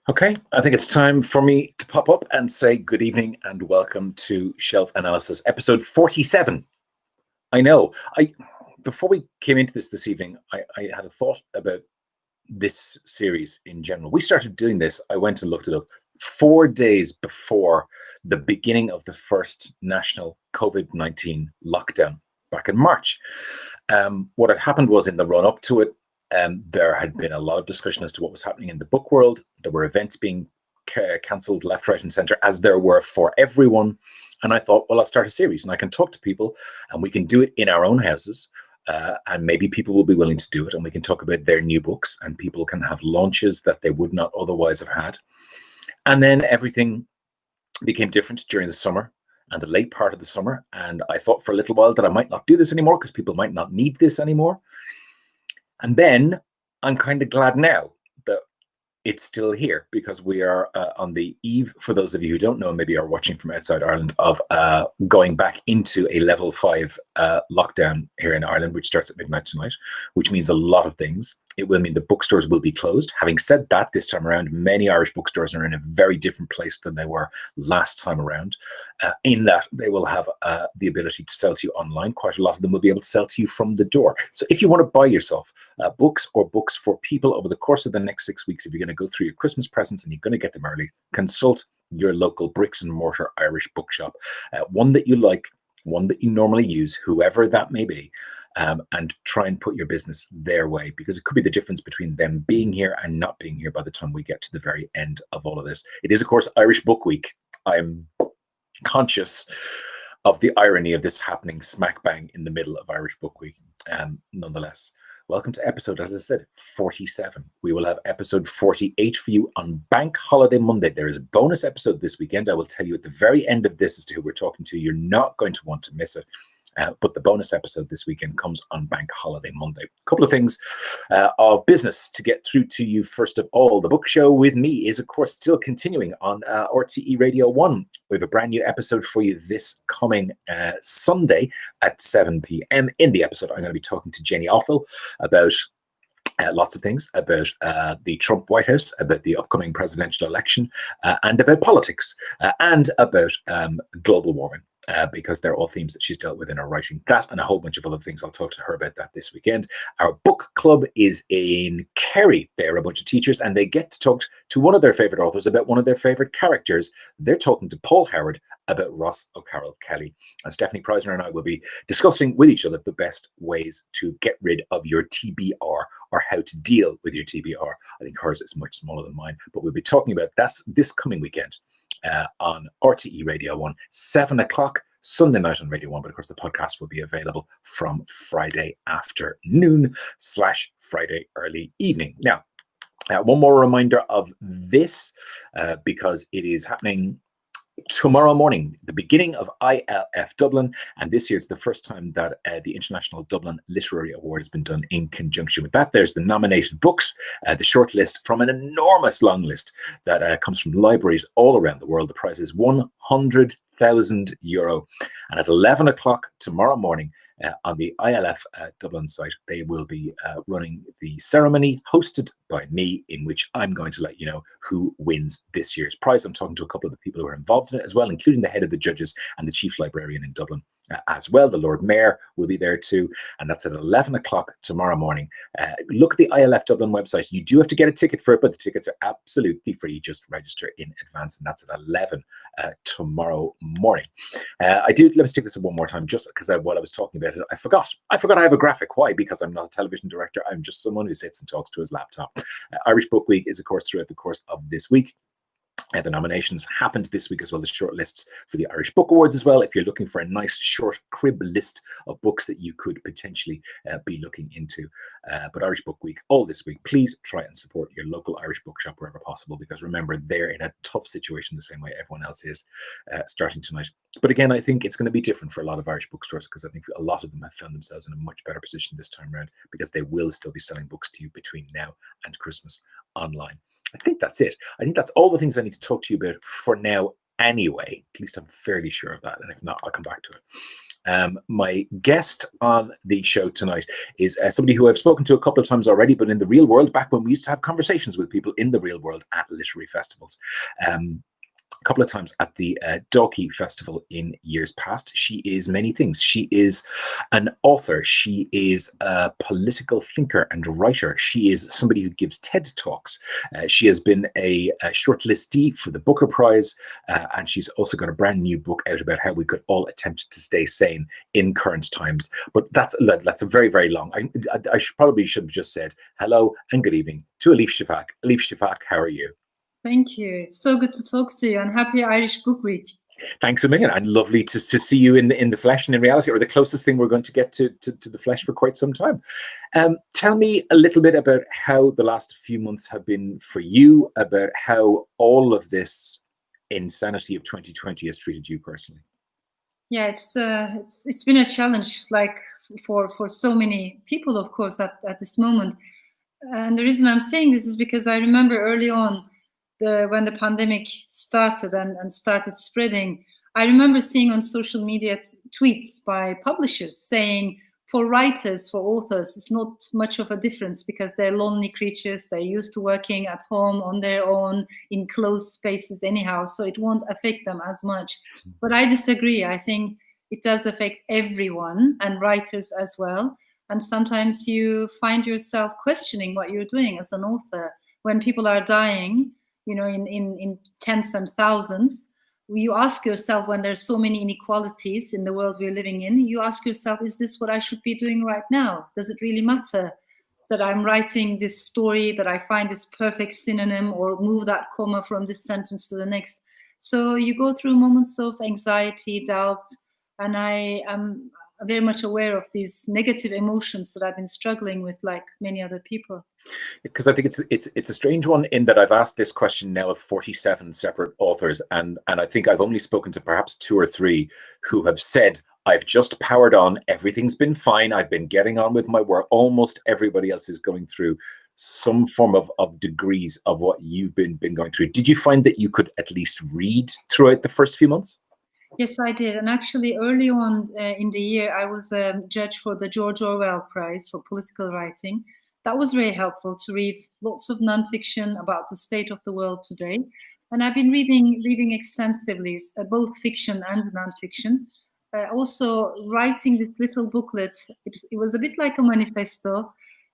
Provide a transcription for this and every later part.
Okay, I think it's time for me to pop up and say good evening and welcome to Shelf Analysis, episode 47. I know, I before we came into this evening, I had a thought about this series in general. We started doing this, I went and looked it up 4 days before the beginning of the first national COVID-19 lockdown back in March. What had happened was in the run up to it, there had been a lot of discussion as to what was happening in the book world. There were events being cancelled left, right, and center, as there were for everyone. And I thought, well, I'll start a series and I can talk to people and we can do it in our own houses. And maybe people will be willing to do it and we can talk about their new books and people can have launches that they would not otherwise have had. And then everything became different during the summer and the late part of the summer. And I thought for a little while that I might not do this anymore because people might not need this anymore. And then I'm kind of glad now that it's still here because we are on the eve, for those of you who don't know, maybe are watching from outside Ireland, of going back into a level 5 lockdown here in Ireland, which starts at midnight tonight, which means a lot of things. It will mean the bookstores will be closed. Having said that, this time around, many Irish bookstores are in a very different place than they were last time around, in that they will have the ability to sell to you online. Quite a lot of them will be able to sell to you from the door. So if you want to buy yourself books or books for people over the course of the next 6 weeks, if you're going to go through your Christmas presents and you're going to get them early, consult your local bricks and mortar Irish bookshop. One that you like, one that you normally use, whoever that may be. And try and put your business their way, because it could be the difference between them being here and not being here by the time we get to the very end of all of this. It is, of course, Irish Book Week. I'm conscious of the irony of this happening smack bang in the middle of Irish Book Week. Nonetheless, welcome to episode, as I said, 47. We will have episode 48 for you on Bank Holiday Monday. There is a bonus episode this weekend. I will tell you at the very end of this as to who we're talking to. You're not going to want to miss it. But the bonus episode this weekend comes on Bank Holiday Monday. A couple of things of business to get through to you. First of all, the book show with me is, of course, still continuing on RTE Radio 1. We have a brand new episode for you this coming Sunday at 7 p.m. In the episode, I'm going to be talking to Jenny Offel about lots of things, about the Trump White House, about the upcoming presidential election, and about politics, and about global warming. Because they're all themes that she's dealt with in her writing. That and a whole bunch of other things. I'll talk to her about that this weekend. Our book club is in Kerry. They're a bunch of teachers and they get to talk to one of their favorite authors about one of their favorite characters. They're talking to Paul Howard about Ross O'Carroll Kelly. And Stephanie Preisner and I will be discussing with each other the best ways to get rid of your TBR, or how to deal with your TBR. I think hers is much smaller than mine, but we'll be talking about that this coming weekend. On RTE Radio 1, 7 o'clock, Sunday night on Radio 1. But of course, the podcast will be available from Friday afternoon / Friday early evening. Now, one more reminder of this, because it is happening tomorrow morning, the beginning of ILF Dublin, and this year it's the first time that the International Dublin Literary Award has been done in conjunction with that. There's the nominated books, the short list from an enormous long list that comes from libraries all around the world. The prize is €100,000, and at 11 o'clock tomorrow morning, on the ILF Dublin site, they will be running the ceremony hosted by me, in which I'm going to let you know who wins this year's prize. I'm talking to a couple of the people who are involved in it as well, including the head of the judges and the chief librarian in Dublin as well. The Lord Mayor will be there too, and that's at 11 o'clock tomorrow morning. Look at the ILF Dublin website. You do have to get a ticket for it, but the tickets are absolutely free. Just register in advance, and that's at 11 tomorrow morning. Let me stick this in one more time, just because while I was talking about it, I forgot I have a graphic. Why? Because I'm not a television director. I'm just someone who sits and talks to his laptop. Irish Book Week is, of course, throughout the course of this week. The nominations happened this week as well as short lists for the Irish Book Awards as well. If you're looking for a nice short crib list of books that you could potentially be looking into. But Irish Book Week all this week, please try and support your local Irish bookshop wherever possible, because remember, they're in a tough situation the same way everyone else is starting tonight. But again, I think it's going to be different for a lot of Irish bookstores, because I think a lot of them have found themselves in a much better position this time around, because they will still be selling books to you between now and Christmas online. I think that's it. I think that's all the things I need to talk to you about for now anyway. At least I'm fairly sure of that. And if not, I'll come back to it. My guest on the show tonight is somebody who I've spoken to a couple of times already, but in the real world, back when we used to have conversations with people in the real world at literary festivals. A couple of times at the Dalkey Festival in years past. She is many things. She is an author. She is a political thinker and writer. She is somebody who gives TED Talks. She has been a shortlistee for the Booker Prize, and she's also got a brand new book out about how we could all attempt to stay sane in current times. But that's a very, very long. I should have just said hello and good evening to Elif Shafak. Elif Shafak, how are you? Thank you. It's so good to talk to you, and happy Irish Book Week. Thanks a million, and lovely to see you in the flesh and in reality, or the closest thing we're going to get to the flesh for quite some time. Tell me a little bit about how the last few months have been for you, about how all of this insanity of 2020 has treated you personally. Yeah, it's been a challenge, like for so many people, of course, at this moment. And the reason I'm saying this is because I remember early on, when the pandemic started and started spreading, I remember seeing on social media tweets by publishers saying, for writers, for authors, it's not much of a difference because they're lonely creatures. They're used to working at home on their own in closed spaces anyhow, so it won't affect them as much. But I disagree. I think it does affect everyone, and writers as well. And sometimes you find yourself questioning what you're doing as an author. When people are dying, in tens and thousands, you ask yourself, when there's so many inequalities in the world we're living in, you ask yourself, is this what I should be doing right now? Does it really matter that I'm writing this story, that I find this perfect synonym or move that comma from this sentence to the next? So you go through moments of anxiety, doubt, and I am very much aware of these negative emotions that I've been struggling with, like many other people. Because I think it's a strange one in that I've asked this question now of 47 separate authors, and I think I've only spoken to perhaps 2 or 3 who have said, I've just powered on, everything's been fine, I've been getting on with my work. Almost everybody else is going through some form of degrees of what you've been going through. Did you find that you could at least read throughout the first few months? Yes, I did. And actually, early on in the year, I was a judge for the George Orwell Prize for political writing. That was very helpful to read lots of nonfiction about the state of the world today. And I've been reading extensively, both fiction and nonfiction. Also, writing this little booklet, it was a bit like a manifesto.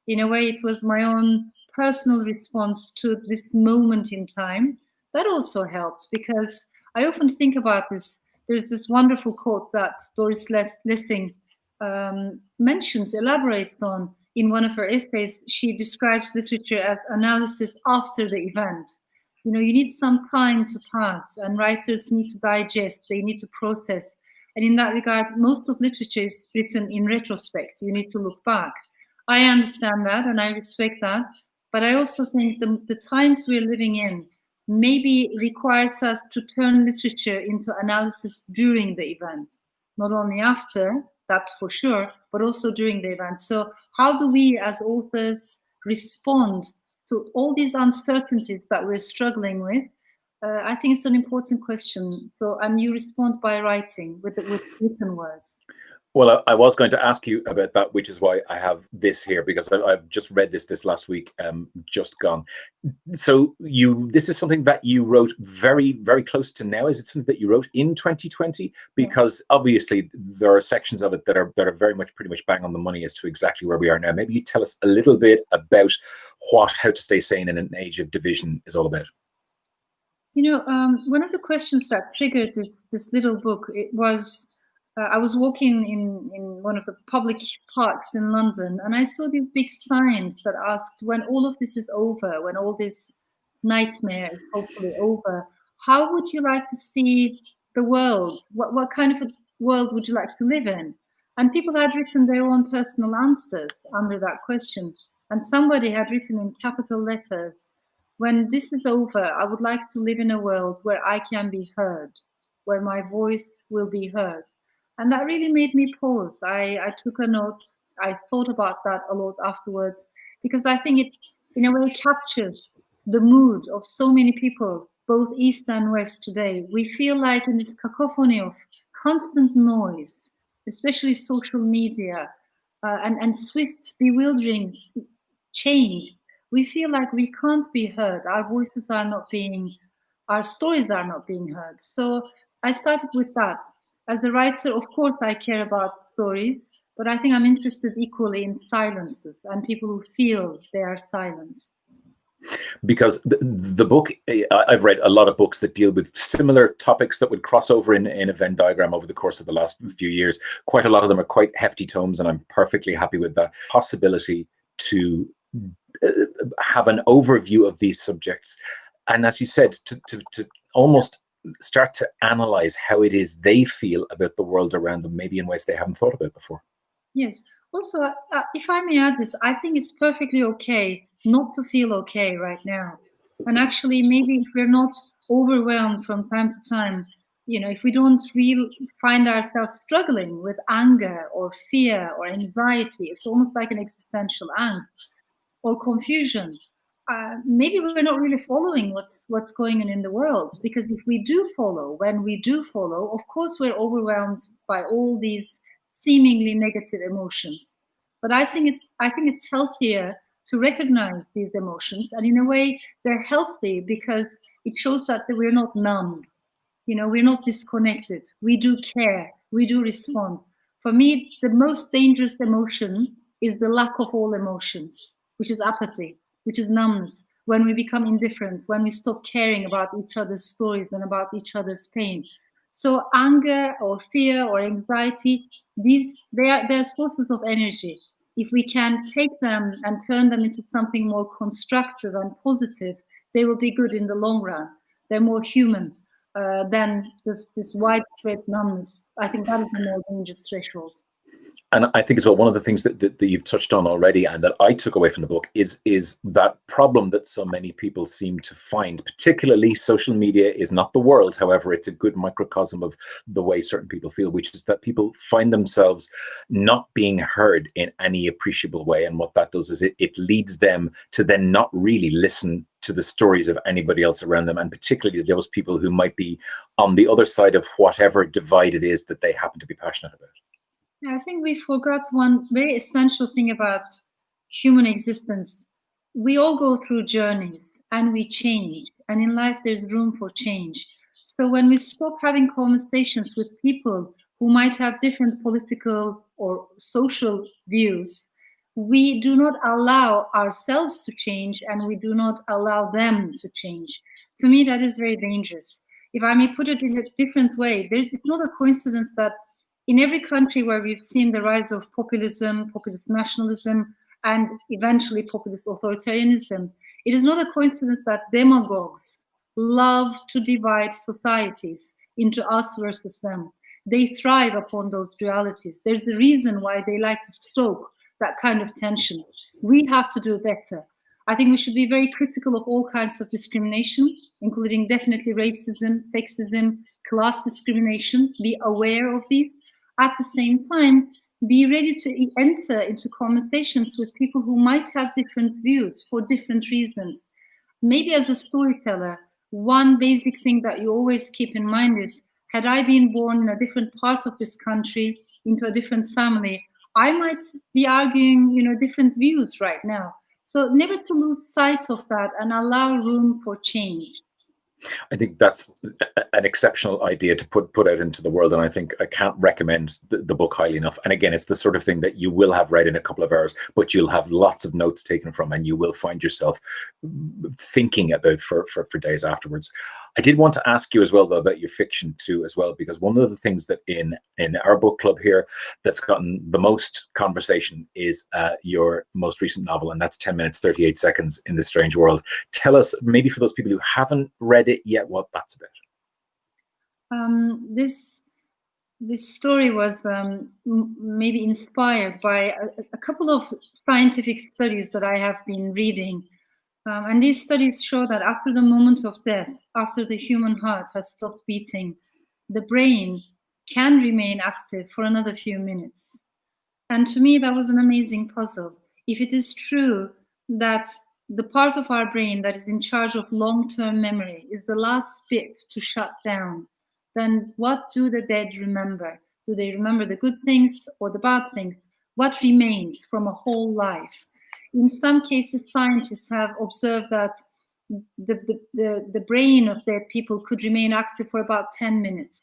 In a way, it was my own personal response to this moment in time. That also helped because I often think about this. There's this wonderful quote that Doris Lessing elaborates on in one of her essays. She describes literature as analysis after the event. You need some time to pass, and writers need to digest, they need to process. And in that regard, most of literature is written in retrospect. You need to look back. I understand that and I respect that. But I also think the times we're living in maybe requires us to turn literature into analysis during the event, not only after, that for sure, but also during the event. So how do we as authors respond to all these uncertainties that we're struggling with? I think it's an important question. So, and you respond by writing with written words. Well, I was going to ask you about that, which is why I have this here, because I've just read this last week, just gone. So this is something that you wrote very, very close to now. Is it something that you wrote in 2020? Because obviously there are sections of it that are very much pretty much bang on the money as to exactly where we are now. Maybe you tell us a little bit about what How to Stay Sane in an Age of Division is all about. One of the questions that triggered this little book, it was, I was walking in one of the public parks in London, and I saw these big signs that asked, when all of this is over, when all this nightmare is hopefully over, how would you like to see the world? What kind of a world would you like to live in? And people had written their own personal answers under that question. And somebody had written in capital letters, when this is over, I would like to live in a world where I can be heard, where my voice will be heard. And that really made me pause. I took a note. I thought about that a lot afterwards because I think it, in a way, captures the mood of so many people, both East and West today. We feel like in this cacophony of constant noise, especially social media, and swift, bewildering change, we feel like we can't be heard. Our voices are not being, our stories are not being heard. So I started with that. As a writer, of course, I care about stories, but I think I'm interested equally in silences and people who feel they are silenced. Because the book, I've read a lot of books that deal with similar topics that would cross over in a Venn diagram over the course of the last few years. Quite a lot of them are quite hefty tomes, and I'm perfectly happy with that possibility to have an overview of these subjects. And as you said, to almost start to analyze how it is they feel about the world around them, maybe in ways they haven't thought about before. Yes. Also, if I may add this, I think it's perfectly okay not to feel okay right now. And actually, maybe if we're not overwhelmed from time to time, if we don't find ourselves struggling with anger or fear or anxiety, it's almost like an existential angst or confusion. Maybe we're not really following what's going on in the world, because if we do follow, when we do follow, of course we're overwhelmed by all these seemingly negative emotions. But I think it's healthier to recognize these emotions, and in a way they're healthy because it shows that we're not numb. We're not disconnected. We do care. We do respond. For me, the most dangerous emotion is the lack of all emotions, which is apathy, which is numbness. When we become indifferent, when we stop caring about each other's stories and about each other's pain. So anger or fear or anxiety, they're sources of energy. If we can take them and turn them into something more constructive and positive, they will be good in the long run. They're more human than this widespread numbness. I think that is a more dangerous threshold. And I think as well, one of the things that you've touched on already, and that I took away from the book, is that problem that so many people seem to find. Particularly, social media is not the world. However, it's a good microcosm of the way certain people feel, which is that people find themselves not being heard in any appreciable way. And what that does is it leads them to then not really listen to the stories of anybody else around them, and particularly those people who might be on the other side of whatever divide it is that they happen to be passionate about. Yeah, I think we forgot one very essential thing about human existence. We all go through journeys and we change, and in life there's room for change. So when we stop having conversations with people who might have different political or social views, we do not allow ourselves to change, and we do not allow them to change. To me, that is very dangerous. If I may put it in a different way, it's not a coincidence that in every country where we've seen the rise of populism, populist nationalism, and eventually populist authoritarianism, it is not a coincidence that demagogues love to divide societies into us versus them. They thrive upon those dualities. There's a reason why they like to stoke that kind of tension. We have to do better. I think we should be very critical of all kinds of discrimination, including definitely racism, sexism, class discrimination. Be aware of these. At the same time, be ready to enter into conversations with people who might have different views for different reasons. Maybe as a storyteller, one basic thing that you always keep in mind is, had I been born in a different part of this country, into a different family, I might be arguing, different views right now. So never to lose sight of that and allow room for change. I think that's an exceptional idea to put out into the world, and I think I can't recommend the book highly enough. And again, it's the sort of thing that you will have read in a couple of hours, but you'll have lots of notes taken from, and you will find yourself thinking about for days afterwards. I did want to ask you as well, though, about your fiction too, as well, because one of the things that in our book club here that's gotten the most conversation is your most recent novel, and that's 10 minutes 38 seconds in this strange world. Tell us, maybe for those people who haven't read it yet, what that's about. This story was maybe inspired by a couple of scientific studies that I have been reading. And these studies show that after the moment of death, after the human heart has stopped beating, the brain can remain active for another few minutes. And to me, that was an amazing puzzle. If it is true that the part of our brain that is in charge of long-term memory is the last bit to shut down, then what do the dead remember? Do they remember the good things or the bad things? What remains from a whole life? In some cases, scientists have observed that the brain of dead people could remain active for about 10 minutes.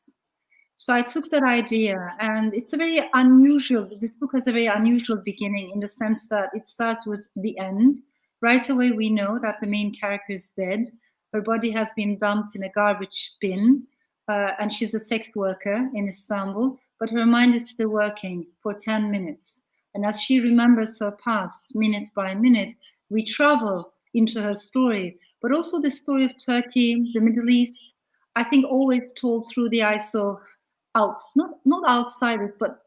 So I took that idea, and it's a very unusual, this book has a very unusual beginning in the sense that it starts with the end. Right away, we know that the main character is dead. Her body has been dumped in a garbage bin, and she's a sex worker in Istanbul, but her mind is still working for 10 minutes. And as she remembers her past, minute by minute, we travel into her story, but also the story of Turkey, the Middle East, I think always told through the eyes of not outsiders, but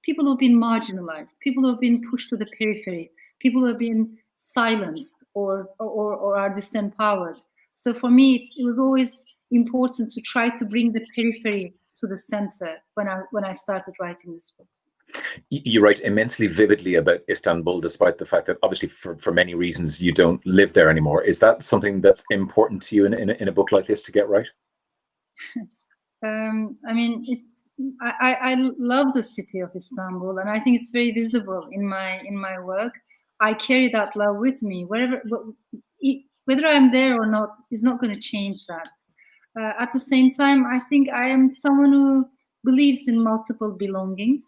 people who have been marginalized, people who have been pushed to the periphery, people who have been silenced or are disempowered. So for me, it was always important to try to bring the periphery to the center when I started writing this book. You write immensely vividly about Istanbul, despite the fact that obviously for many reasons you don't live there anymore. Is that something that's important to you in a book like this to get right? I mean, I love the city of Istanbul, and I think it's very visible in my work. I carry that love with me, whether I'm there or not is not going to change that. At the same time, I think I am someone who believes in multiple belongings.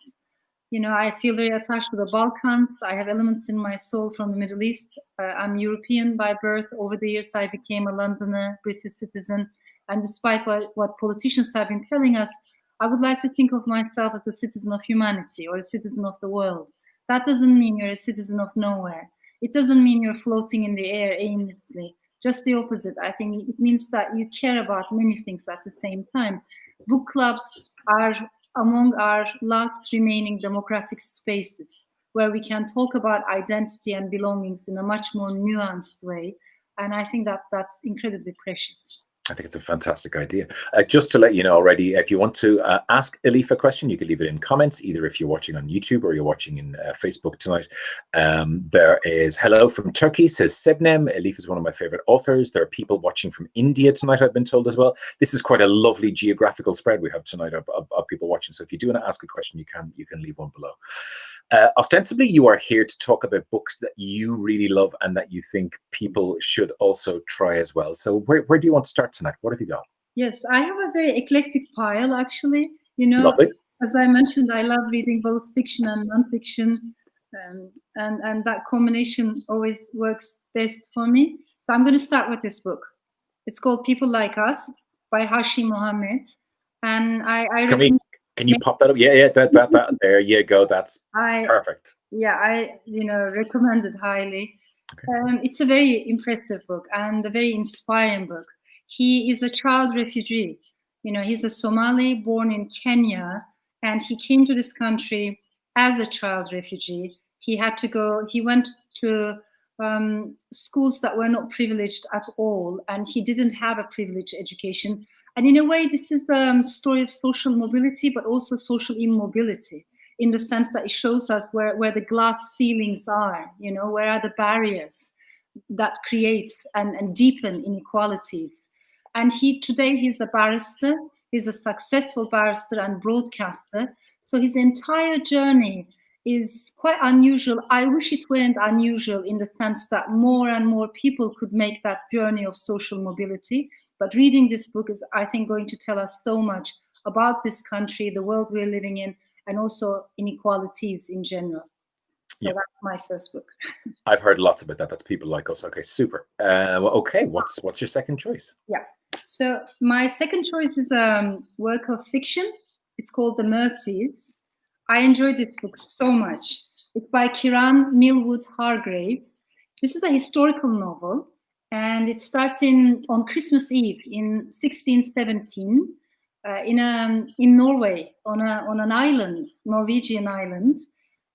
You know, I feel very attached to the Balkans. I have elements in my soul from the Middle East. I'm European by birth. Over the years, I became a Londoner, British citizen. And despite what politicians have been telling us, I would like to think of myself as a citizen of humanity or a citizen of the world. That doesn't mean you're a citizen of nowhere. It doesn't mean you're floating in the air aimlessly. Just the opposite. I think it means that you care about many things at the same time. Book clubs are among our last remaining democratic spaces where we can talk about identity and belongings in a much more nuanced way. And I think that that's incredibly precious. I think it's a fantastic idea. Just to let you know already, if you want to ask Elif a question, you can leave it in comments, either if you're watching on YouTube or you're watching in Facebook tonight. There is hello from Turkey, says Sebnem. Elif is one of my favorite authors. There are people watching from India tonight, I've been told as well. This is quite a lovely geographical spread we have tonight of people watching. So if you do want to ask a question, you can leave one below. Ostensibly, you are here to talk about books that you really love and that you think people should also try as well. So where do you want to start tonight? What have you got? Yes, I have a very eclectic pile, actually. You know, Lovely. As I mentioned, I love reading both fiction and nonfiction, and that combination always works best for me. So I'm going to start with this book. It's called People Like Us by Hashi Mohammed. And Can you pop that up? Yeah, that. There you go. That's perfect. Yeah, I recommend it highly. Okay. It's a very impressive book and a very inspiring book. He is a child refugee. You know, he's a Somali born in Kenya, and he came to this country as a child refugee. He went to schools that were not privileged at all, and he didn't have a privileged education. And in a way, this is the story of social mobility, but also social immobility, in the sense that it shows us where the glass ceilings are, you know, where are the barriers that create and deepen inequalities. And today he's a barrister, he's a successful barrister and broadcaster. So his entire journey is quite unusual. I wish it weren't unusual in the sense that more and more people could make that journey of social mobility. But reading this book is, I think, going to tell us so much about this country, the world we're living in, and also inequalities in general. So yeah. That's my first book. I've heard lots about that. That's People Like Us. Okay, super. Okay, what's your second choice? Yeah. So my second choice is a work of fiction. It's called The Mercies. I enjoyed this book so much. It's by Kiran Millwood Hargrave. This is a historical novel. And it starts on Christmas Eve in 1617 in Norway on an island, Norwegian island.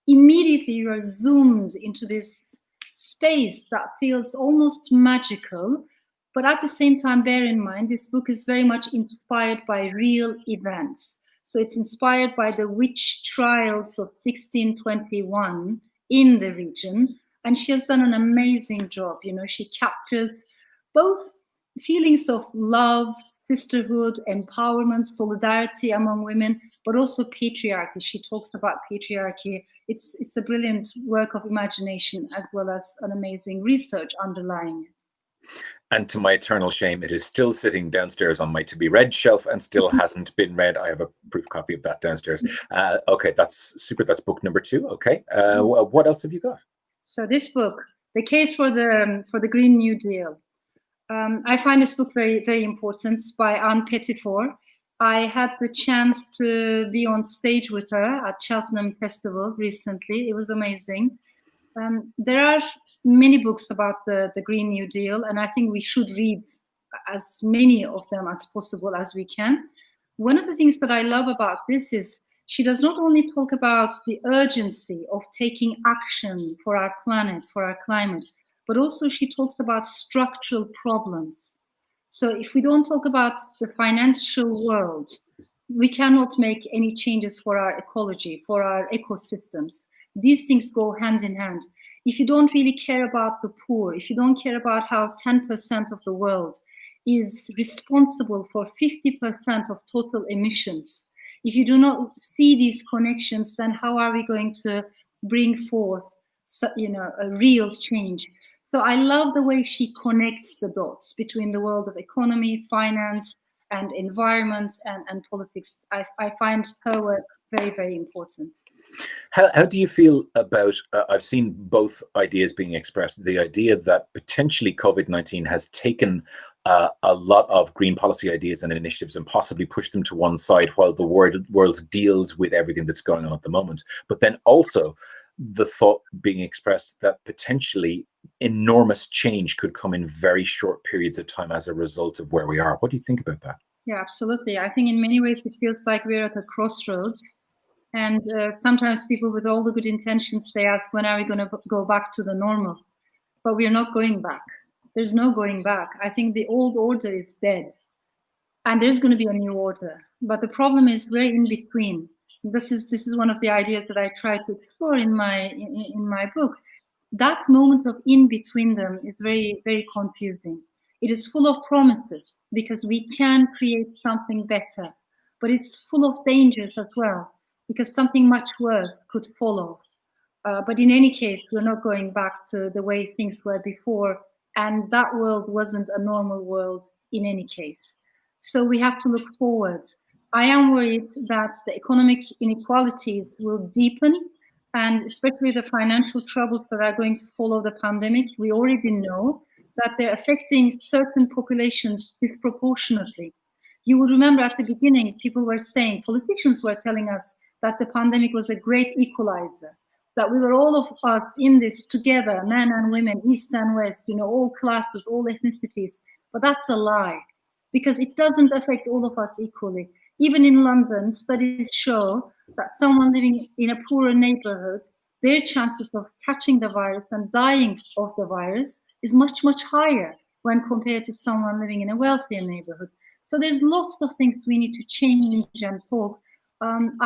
Immediately you are zoomed into this space that feels almost magical, but at the same time, bear in mind, this book is very much inspired by real events. So it's inspired by the witch trials of 1621 in the region. And she has done an amazing job. You know, she captures both feelings of love, sisterhood, empowerment, solidarity among women, but also patriarchy. She talks about patriarchy. It's a brilliant work of imagination as well as an amazing research underlying it. And to my eternal shame, it is still sitting downstairs on my to be read shelf and still hasn't been read. I have a proof copy of that downstairs. Okay, that's super. That's book number 2. Okay, what else have you got? So this book, The Case for the Green New Deal. I find this book very, very important, by Anne Pettifor. I had the chance to be on stage with her at Cheltenham Festival recently. It was amazing. There are many books about the Green New Deal, and I think we should read as many of them as possible as we can. One of the things that I love about this is she does not only talk about the urgency of taking action for our planet, for our climate, but also she talks about structural problems. So if we don't talk about the financial world, we cannot make any changes for our ecology, for our ecosystems. These things go hand in hand. If you don't really care about the poor, if you don't care about how 10% of the world is responsible for 50% of total emissions, if you do not see these connections, then how are we going to bring forth, a real change? So I love the way she connects the dots between the world of economy, finance, and environment and politics. I find her work very, very important. How do you feel about, I've seen both ideas being expressed, the idea that potentially COVID-19 has taken a lot of green policy ideas and initiatives and possibly pushed them to one side while the world deals with everything that's going on at the moment, but then also the thought being expressed that potentially enormous change could come in very short periods of time as a result of where we are. What do you think about that? Yeah, absolutely. I think in many ways it feels like we're at a crossroads. And sometimes people with all the good intentions, they ask, when are we going to go back to the normal? But we're not going back. There's no going back. I think the old order is dead. And there's going to be a new order. But the problem is we're in between. This is one of the ideas that I try to explore in my book. That moment of in between them is very, very confusing. It is full of promises because we can create something better, but it's full of dangers as well because something much worse could follow. But in any case, we're not going back to the way things were before, and that world wasn't a normal world in any case. So we have to look forward. I am worried that the economic inequalities will deepen, and especially the financial troubles that are going to follow the pandemic. We already know that they're affecting certain populations disproportionately. You will remember at the beginning, people were saying, politicians were telling us that the pandemic was a great equalizer, that we were all of us in this together, men and women, East and West, all classes, all ethnicities. But that's a lie, because it doesn't affect all of us equally. Even in London, studies show that someone living in a poorer neighborhood, their chances of catching the virus and dying of the virus is much, much higher when compared to someone living in a wealthier neighborhood. So there's lots of things we need to change and talk. I'm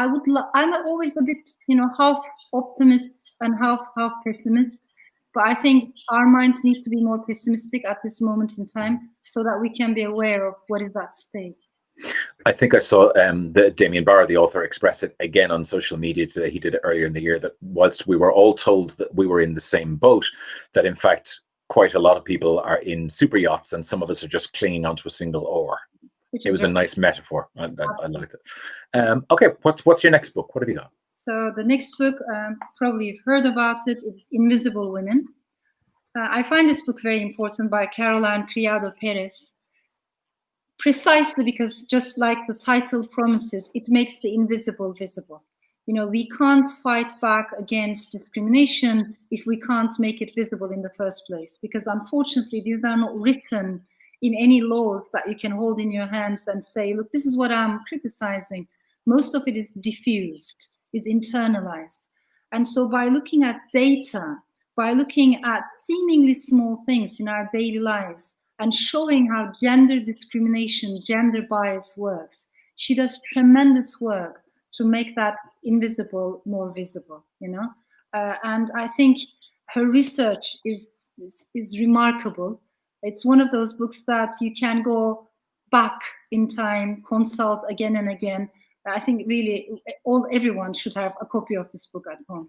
always a bit, half optimist and half pessimist, but I think our minds need to be more pessimistic at this moment in time so that we can be aware of what is at stake. I think I saw Damien Barr, the author, express it again on social media today. He did it earlier in the year, that whilst we were all told that we were in the same boat, that in fact quite a lot of people are in super yachts and some of us are just clinging onto a single oar. It was a nice metaphor. I liked it. Okay, what's your next book? What have you got? So the next book, probably you've heard about it, is Invisible Women. I find this book very important, by Caroline Criado Perez, precisely because, just like the title promises, it makes the invisible visible. We can't fight back against discrimination if we can't make it visible in the first place, because unfortunately these are not written in any laws that you can hold in your hands and say, look, this is what I'm criticizing. Most of it is diffused, is internalized. And so by looking at data, by looking at seemingly small things in our daily lives and showing how gender discrimination, gender bias works, she does tremendous work to make that invisible more visible, and I think her research is remarkable. It's one of those books that you can go back in time, consult again and again, I think really everyone should have a copy of this book at home.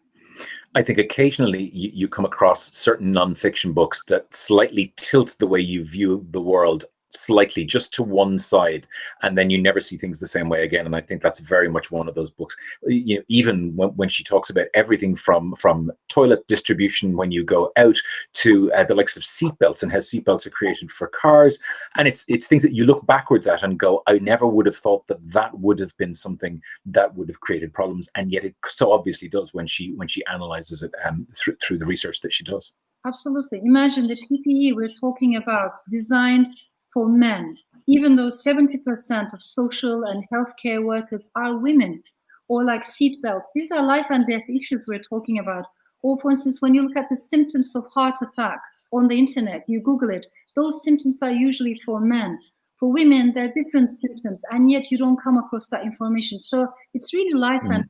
I think occasionally you come across certain nonfiction books that slightly tilt the way you view the world slightly just to one side, and then you never see things the same way again. And I think that's very much one of those books. You know, even when she talks about everything from toilet distribution when you go out to the likes of seatbelts and how seatbelts are created for cars, and it's things that you look backwards at and go, I never would have thought that would have been something that would have created problems, and yet it so obviously does when she analyzes it through the research that she does. Absolutely. Imagine the PPE we're talking about designed for men, even though 70% of social and healthcare workers are women, or like seatbelts. These are life and death issues we're talking about. Or for instance, when you look at the symptoms of heart attack on the internet, you Google it, those symptoms are usually for men. For women, there are different symptoms, and yet you don't come across that information. So it's really life and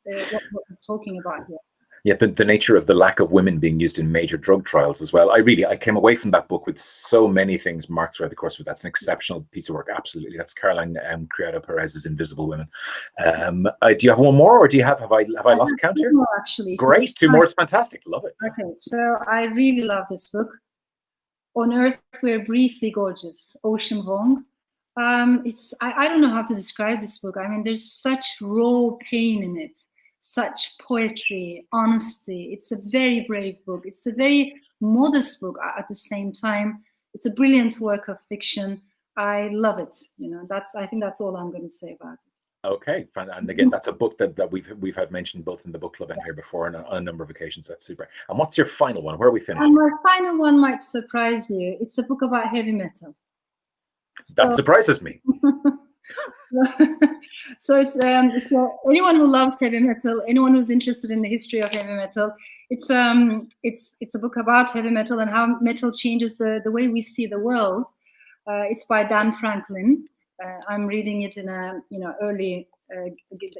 death, what we're talking about here. Yeah, the nature of the lack of women being used in major drug trials as well. I came away from that book with so many things marked throughout the course of it. That's an exceptional piece of work. Absolutely. That's Caroline Criado Perez's Invisible Women. Do you have one more, or have I lost count here? More, actually. Great. Two more is fantastic. Love it. Okay, so I really love this book. On Earth, We're Briefly Gorgeous, Ocean Vuong. I don't know how to describe this book. I mean, there's such raw pain in it. Such poetry, honesty. It's a very brave book. It's a very modest book at the same time. It's a brilliant work of fiction. I love it. You know, I think that's all I'm going to say about it. Okay, and again, that's a book that we've had mentioned both in the book club and here before on a number of occasions. That's super. And what's your final one? Where are we finishing? My final one might surprise you. It's a book about heavy metal. That surprises me. So it's anyone who loves heavy metal, anyone who's interested in the history of heavy metal. It's a book about heavy metal and how metal changes the way we see the world. It's by Dan Franklin. I'm reading it in a early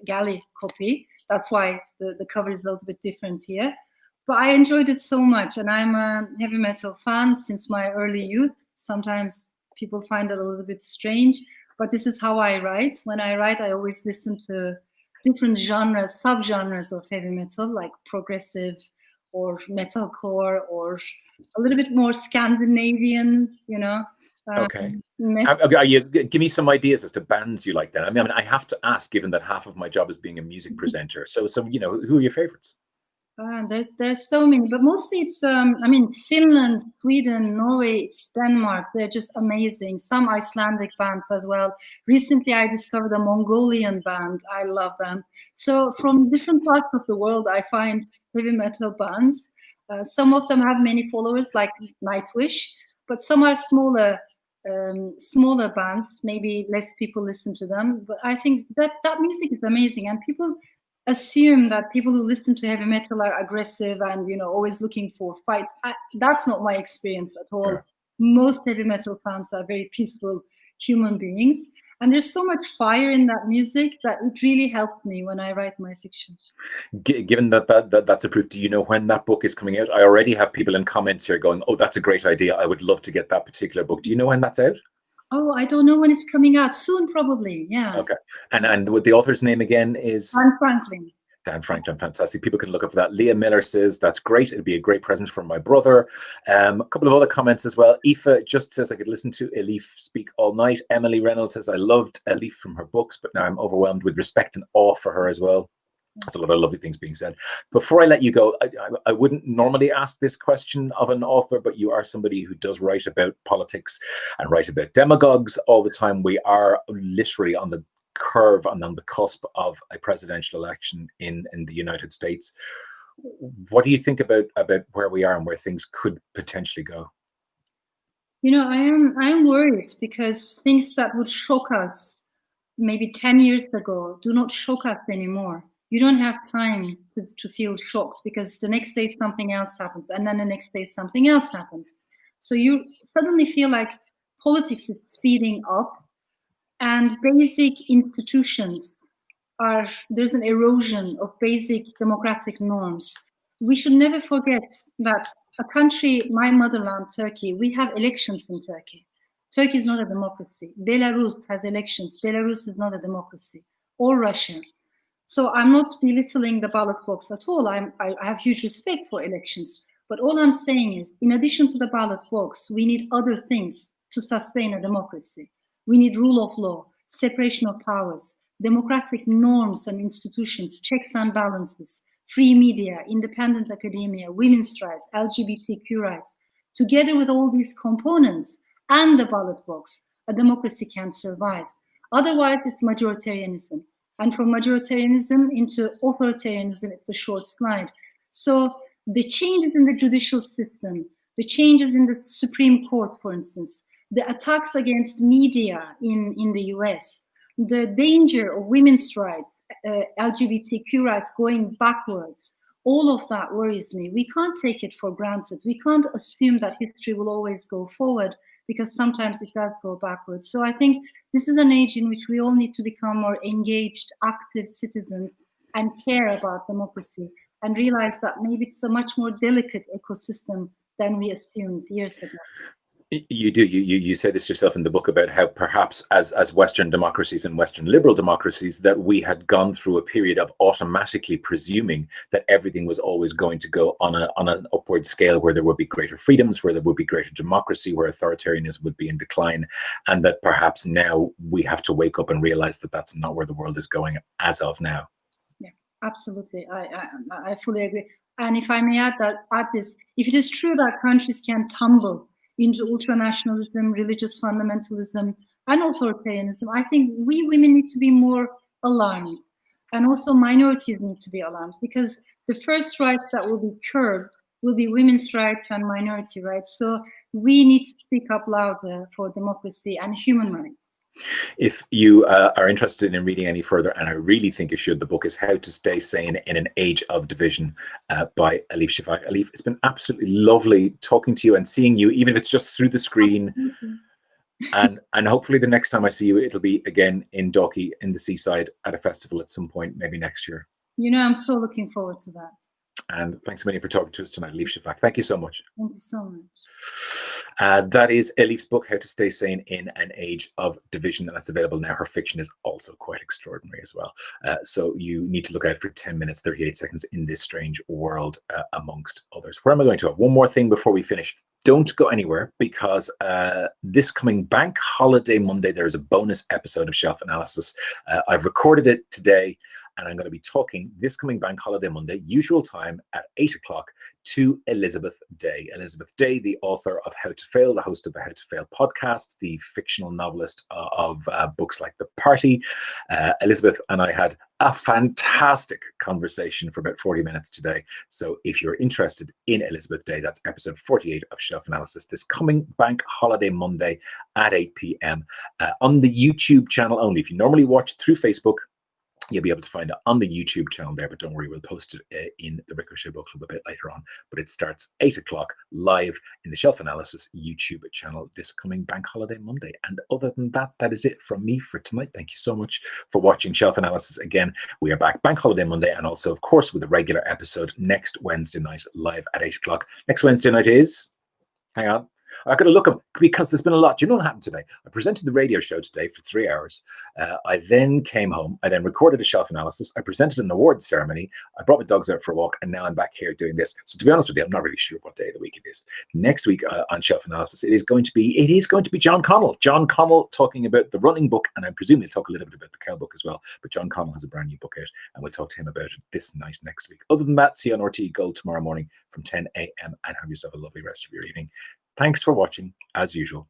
galley copy. That's why the cover is a little bit different here. But I enjoyed it so much, and I'm a heavy metal fan since my early youth. Sometimes people find it a little bit strange. But this is how I write. When I write, I always listen to different genres, subgenres of heavy metal, like progressive or metalcore or a little bit more Scandinavian, Okay. Give me some ideas as to bands you like then. I mean, I have to ask, given that half of my job is being a music presenter. So who are your favorites? There's so many, but mostly it's Finland, Sweden, Norway, it's Denmark. They're just amazing. Some Icelandic bands as well. Recently, I discovered a Mongolian band. I love them. So from different parts of the world, I find heavy metal bands. Some of them have many followers, like Nightwish, but some are smaller bands. Maybe less people listen to them. But I think that music is amazing, and people assume that people who listen to heavy metal are aggressive and always looking for fight. That's not my experience at all. Sure. Most heavy metal fans are very peaceful human beings, and there's so much fire in that music that it really helped me when I write my fiction. Given that's a proof, do you know when that book is coming out? I already have people in comments here going, oh, that's a great idea, I would love to get that particular book. Do you know when that's out? Oh, I don't know when it's coming out. Soon, probably. Yeah. Okay. And what the author's name again is? Dan Franklin. Dan Franklin, fantastic. People can look up for that. Leah Miller says, that's great. It'd be a great present for my brother. A couple of other comments as well. Aoife just says, I could listen to Elif speak all night. Emily Reynolds says, I loved Elif from her books, but now I'm overwhelmed with respect and awe for her as well. That's a lot of lovely things being said. Before I let you go, I wouldn't normally ask this question of an author, but you are somebody who does write about politics and write about demagogues all the time. We are literally on the curve and on the cusp of a presidential election in the United States. What do you think about where we are and where things could potentially go? I am worried because things that would shock us maybe 10 years ago do not shock us anymore. You don't have time to feel shocked because the next day something else happens, and then the next day something else happens. So you suddenly feel like politics is speeding up, and basic institutions there's an erosion of basic democratic norms. We should never forget that a country, my motherland, Turkey, we have elections in Turkey. Turkey is not a democracy. Belarus has elections. Belarus is not a democracy. or Russia. So I'm not belittling the ballot box at all. I have huge respect for elections. But all I'm saying is, in addition to the ballot box, we need other things to sustain a democracy. We need rule of law, separation of powers, democratic norms and institutions, checks and balances, free media, independent academia, women's rights, LGBTQ rights. Together with all these components and the ballot box, a democracy can survive. Otherwise, it's majoritarianism. And from majoritarianism into authoritarianism, it's a short slide. So the changes in the judicial system, the changes in the Supreme Court, for instance, the attacks against media in the US, the danger of women's rights, LGBTQ rights going backwards, all of that worries me. We can't take it for granted. We can't assume that history will always go forward, because sometimes it does go backwards. So I think this is an age in which we all need to become more engaged, active citizens and care about democracy, and realize that maybe it's a much more delicate ecosystem than we assumed years ago. You do. You say this yourself in the book about how perhaps as Western democracies and Western liberal democracies, that we had gone through a period of automatically presuming that everything was always going to go on an upward scale, where there would be greater freedoms, where there would be greater democracy, where authoritarianism would be in decline, and that perhaps now we have to wake up and realize that that's not where the world is going as of now. Yeah, absolutely. I fully agree. And if I may add this, if it is true that countries can tumble into ultranationalism, religious fundamentalism, and authoritarianism, I think we women need to be more alarmed. And also minorities need to be alarmed, because the first rights that will be curbed will be women's rights and minority rights. So we need to speak up louder for democracy and human rights. If you are interested in reading any further, and I really think you should, the book is How to Stay Sane in an Age of Division by Elif Shafak. Elif, it's been absolutely lovely talking to you and seeing you, even if it's just through the screen. And hopefully the next time I see you, it'll be again in Dalkey, in the seaside, at a festival at some point, maybe next year. You know, I'm so looking forward to that. And thanks a million for talking to us tonight, Elif Shafak. Thank you so much. Thank you so much. That is Elif's book, How to Stay Sane in an Age of Division, and that's available now. Her fiction is also quite extraordinary as well. So you need to look out for 10 minutes, 38 seconds in this strange world, amongst others. Where am I going to have? One more thing before we finish. Don't go anywhere, because this coming Bank Holiday Monday, there is a bonus episode of Shelf Analysis. I've recorded it today, and I'm going to be talking this coming Bank Holiday Monday, usual time at 8 o'clock, to Elizabeth Day. Elizabeth Day, the author of How to Fail, the host of the How to Fail podcast, the fictional novelist of books like The Party. Elizabeth and I had a fantastic conversation for about 40 minutes today. So if you're interested in Elizabeth Day, that's episode 48 of Shelf Analysis, this coming Bank Holiday Monday at 8 p.m. On the YouTube channel only. If you normally watch through Facebook, you'll be able to find it on the YouTube channel there, but don't worry, we'll post it in the Ricochet Book Club a bit later on. But it starts 8 o'clock live in the Shelf Analysis YouTube channel this coming Bank Holiday Monday. And other than that, that is it from me for tonight. Thank you so much for watching Shelf Analysis. Again, we are back Bank Holiday Monday, and also, of course, with a regular episode next Wednesday night live at 8 o'clock. Next Wednesday night is, hang on, I've got to look up, because there's been a lot. Do you know what happened today? I presented the radio show today for 3 hours. I then came home. I then recorded a Shelf Analysis. I presented an awards ceremony. I brought my dogs out for a walk, and now I'm back here doing this. So to be honest with you, I'm not really sure what day of the week it is. Next week on Shelf Analysis, it is going to be John Connell. John Connell talking about the running book, and I presume he'll talk a little bit about the cow book as well. But John Connell has a brand new book out, and we'll talk to him about it this night next week. Other than that, see you on RT Gold tomorrow morning from 10 a.m. and have yourself a lovely rest of your evening. Thanks for watching, as usual.